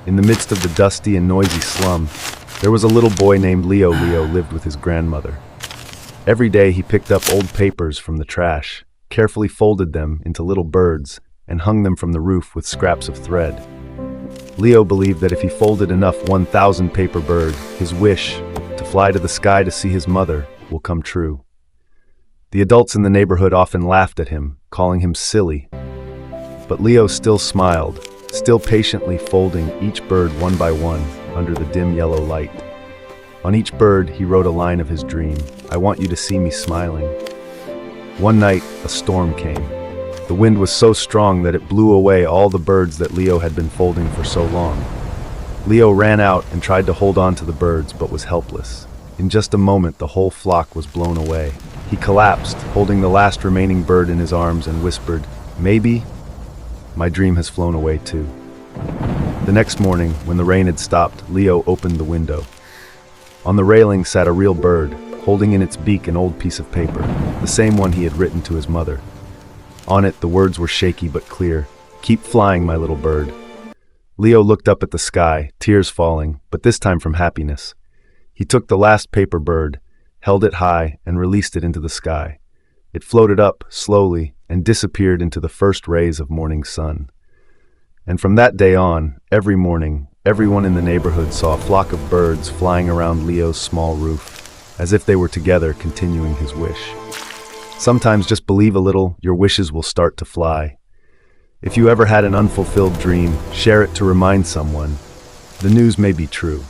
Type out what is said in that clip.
In the midst of the dusty and noisy slum, there was a little boy named Leo. Leo lived with his grandmother. Every day he picked up old papers from the trash, carefully folded them into little birds, and hung them from the roof with scraps of thread. Leo believed that if he folded enough 1,000 paper birds, his wish to fly to the sky to see his mother will come true. The adults in the neighborhood often laughed at him, calling him silly. But Leo still smiled, still patiently folding each bird one by one under the dim yellow light. On each bird, he wrote a line of his dream: "I want you to see me smiling." One night, a storm came. The wind was so strong that it blew away all the birds that Leo had been folding for so long. Leo ran out and tried to hold on to the birds, but was helpless. In just a moment, the whole flock was blown away. He collapsed, holding the last remaining bird in his arms, and whispered, "Maybe my dream has flown away too." The next morning, when the rain had stopped, Leo opened the window. On the railing sat a real bird, holding in its beak an old piece of paper, the same one he had written to his mother. On it, the words were shaky but clear: "Keep flying, my little bird." Leo looked up at the sky, tears falling, but this time from happiness. He took the last paper bird, held it high, and released it into the sky. It floated up, slowly, and disappeared into the first rays of morning sun. And from that day on, every morning, everyone in the neighborhood saw a flock of birds flying around Leo's small roof, as if they were together continuing his wish. Sometimes just believe a little, your wishes will start to fly. If you ever had an unfulfilled dream, share it to remind someone. The news may be true,